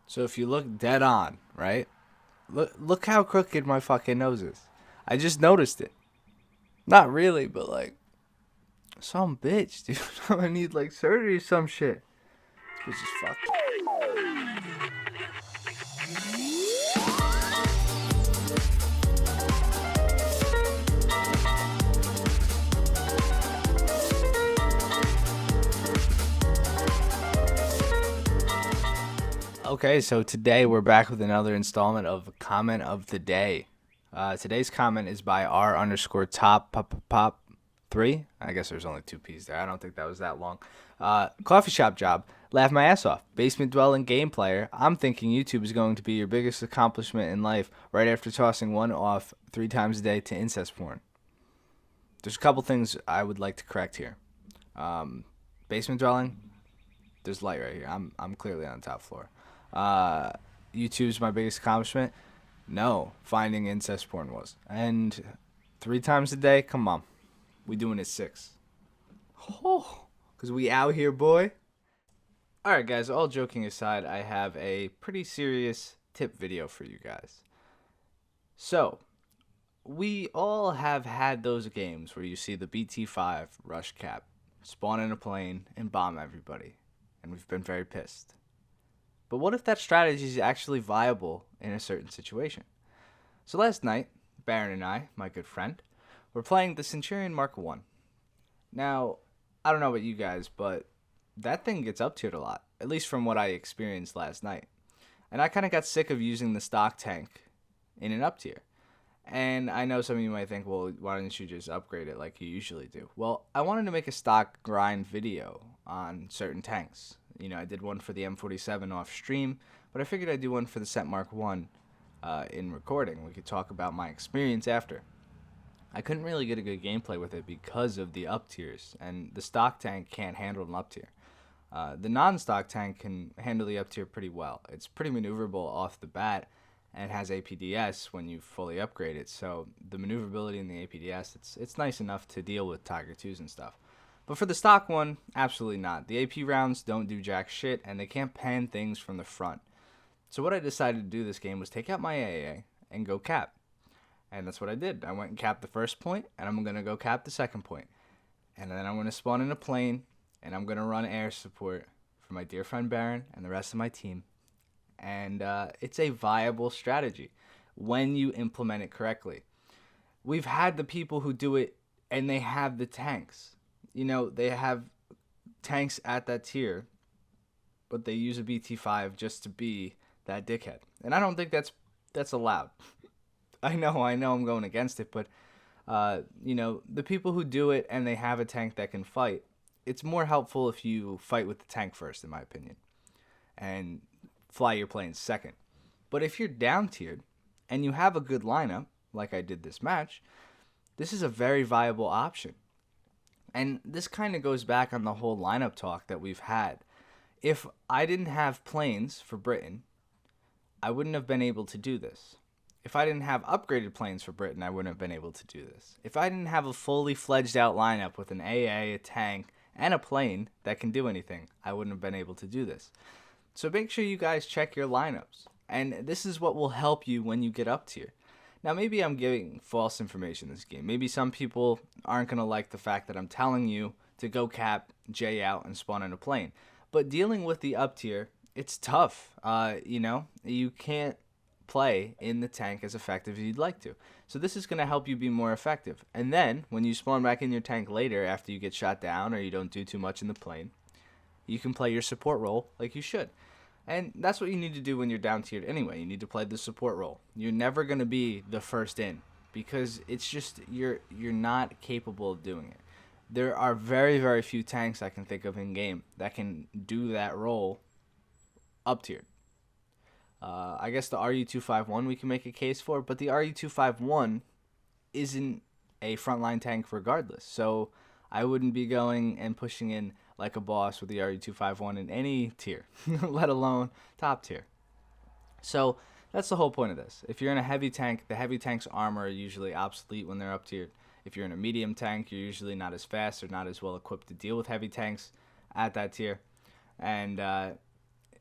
So if you look dead on, right? Look how crooked my fucking nose is. I just noticed it. Not really, but like some bitch, dude. I need like surgery or some shit. Which is fucked. Okay, so today we're back with another installment of Comment of the Day. Today's comment is by R underscore top pop 3. I guess there's only two P's there. I don't think that was that long. Coffee shop job. Laugh my ass off. Basement dwelling game player. I'm thinking YouTube is going to be your biggest accomplishment in life right after tossing one off 3 times a day to incest porn. There's a couple things I would like to correct here. Basement dwelling. There's light right here. I'm clearly on the top floor. Uh, YouTube's my biggest accomplishment. No, finding incest porn was. And 3 times a day, come on. We doing it 6. Oh, because we out here, boy. Alright, guys, all joking aside, I have a pretty serious tip video for you guys. So, we all have had those games where you see the BT5 rush cap, spawn in a plane, and bomb everybody. And we've been very pissed. But what if that strategy is actually viable in a certain situation? So last night, Baron and I, my good friend, were playing the Centurion Mark 1. Now, I don't know about you guys, but that thing gets up tiered a lot, at least from what I experienced last night. And I kind of got sick of using the stock tank in an up tier. And I know some of you might think, well, why don't you just upgrade it like you usually do? Well, I wanted to make a stock grind video on certain tanks. You know, I did one for the M47 off stream, but I figured I'd do one for the Cent Mark 1 in recording. We could talk about my experience after. I couldn't really get a good gameplay with it because of the up tiers, and the stock tank can't handle an up tier. The non-stock tank can handle the up tier pretty well. It's pretty maneuverable off the bat, and has APDS when you fully upgrade it. So the maneuverability in the APDS, it's nice enough to deal with Tiger 2s and stuff. But for the stock one, absolutely not. The AP rounds don't do jack shit, and they can't pan things from the front. So what I decided to do this game was take out my AA and go cap. And that's what I did. I went and capped the first point, and I'm going to go cap the second point. And then I'm going to spawn in a plane, and I'm going to run air support for my dear friend Baron and the rest of my team. And it's a viable strategy when you implement it correctly. We've had the people who do it, and they have the tanks. You know, they have tanks at that tier, but they use a BT5 just to be that dickhead. And I don't think that's allowed. I know I'm going against it, but you know, the people who do it and they have a tank that can fight, it's more helpful if you fight with the tank first, in my opinion, and fly your planes second. But if you're down tiered and you have a good lineup, like I did this match, this is a very viable option. And this kind of goes back on the whole lineup talk that we've had. If I didn't have planes for Britain, I wouldn't have been able to do this. If I didn't have upgraded planes for Britain, I wouldn't have been able to do this. If I didn't have a fully fledged out lineup with an AA, a tank, and a plane that can do anything, I wouldn't have been able to do this. So make sure you guys check your lineups. And this is what will help you when you get up tier. Now, maybe I'm giving false information in this game. Maybe some people aren't going to like the fact that I'm telling you to go cap, J out, and spawn in a plane. But dealing with the up tier, it's tough. You know, you can't play in the tank as effective as you'd like to. So this is going to help you be more effective. And then, when you spawn back in your tank later after you get shot down or you don't do too much in the plane, you can play your support role like you should. And that's what you need to do when you're down tiered anyway. You need to play the support role. You're never going to be the first in because it's just you're not capable of doing it. There are very, very few tanks I can think of in game that can do that role up tiered. I guess the RU-251 we can make a case for, but the RU-251 isn't a frontline tank regardless. So I wouldn't be going and pushing in like a boss with the RU-251 in any tier, let alone top tier. So that's the whole point of this. If you're in a heavy tank, the heavy tank's armor are usually obsolete when they're up tiered. If you're in a medium tank, you're usually not as fast or not as well equipped to deal with heavy tanks at that tier. And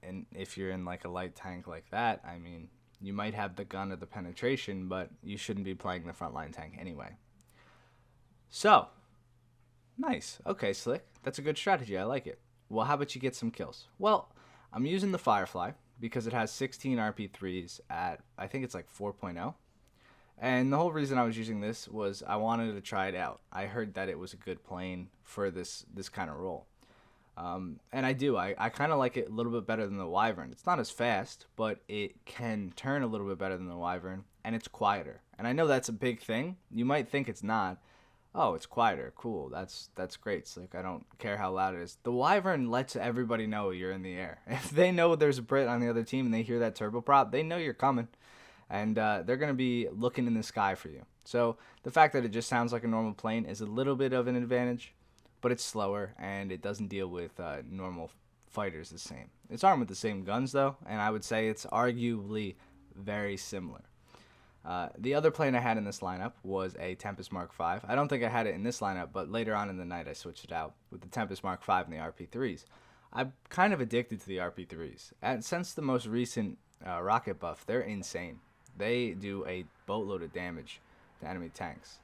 and if you're in like a light tank like that, I mean, you might have the gun or the penetration, but you shouldn't be playing the frontline tank anyway. So, nice. Okay, Slick. That's a good strategy. I like it. Well, how about you get some kills? Well, I'm using the Firefly because it has 16 RP3s at, I think it's like 4.0. And the whole reason I was using this was I wanted to try it out. I heard that it was a good plane for this kind of role. And I do. I kind of like it a little bit better than the Wyvern. It's not as fast, but it can turn a little bit better than the Wyvern, and it's quieter. And I know that's a big thing. You might think it's not. Oh, it's quieter. Cool. That's great. It's like I don't care how loud it is. The Wyvern lets everybody know you're in the air. If they know there's a Brit on the other team and they hear that turboprop, they know you're coming. And they're going to be looking in the sky for you. So the fact that it just sounds like a normal plane is a little bit of an advantage, but it's slower and it doesn't deal with normal fighters the same. It's armed with the same guns though, and I would say it's arguably very similar. The other plane I had in this lineup was a Tempest Mark V. I don't think I had it in this lineup, but later on in the night I switched it out with the Tempest Mark V and the RP3s. I'm kind of addicted to the RP3s. And since the most recent rocket buff, they're insane. They do a boatload of damage to enemy tanks.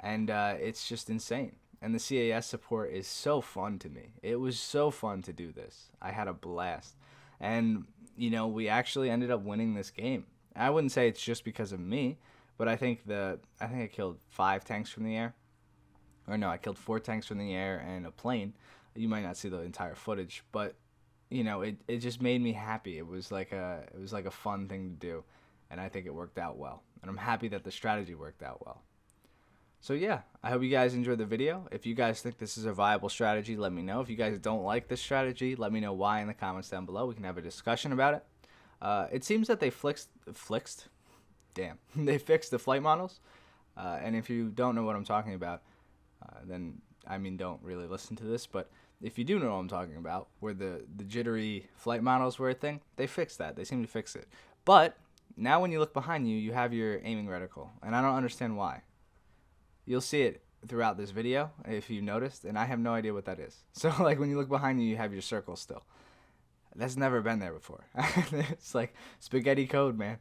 And it's just insane. And the CAS support is so fun to me. It was so fun to do this. I had a blast. And, you know, we actually ended up winning this game. I wouldn't say it's just because of me, but I think I killed 5 tanks from the air. Or no, I killed 4 tanks from the air and a plane. You might not see the entire footage, but you know, it just made me happy. It was like a fun thing to do, and I think it worked out well. And I'm happy that the strategy worked out well. So yeah, I hope you guys enjoyed the video. If you guys think this is a viable strategy, let me know. If you guys don't like this strategy, let me know why in the comments down below. We can have a discussion about it. It seems that they they fixed the flight models. And if you don't know what I'm talking about, then I mean, don't really listen to this. But if you do know what I'm talking about, where the jittery flight models were a thing, they fixed that. They seem to fix it. But now when you look behind you, you have your aiming reticle, and I don't understand why. You'll see it throughout this video if you noticed, and I have no idea what that is. So like when you look behind you, you have your circle still. That's never been there before. It's like spaghetti code, man.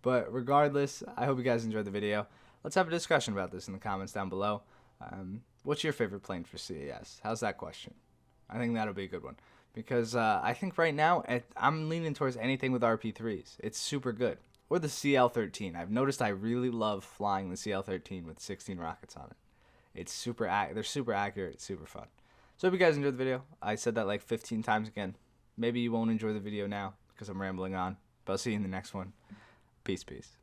But regardless, I hope you guys enjoyed the video. Let's have a discussion about this in the comments down below. What's your favorite plane for CAS? How's that question? I think that'll be a good one. Because I think right now, I'm leaning towards anything with RP3s. It's super good. Or the CL-13. I've noticed I really love flying the CL-13 with 16 rockets on it. It's they're super accurate. It's super fun. So I hope you guys enjoyed the video. I said that like 15 times again. Maybe you won't enjoy the video now because I'm rambling on. But I'll see you in the next one. Peace, peace.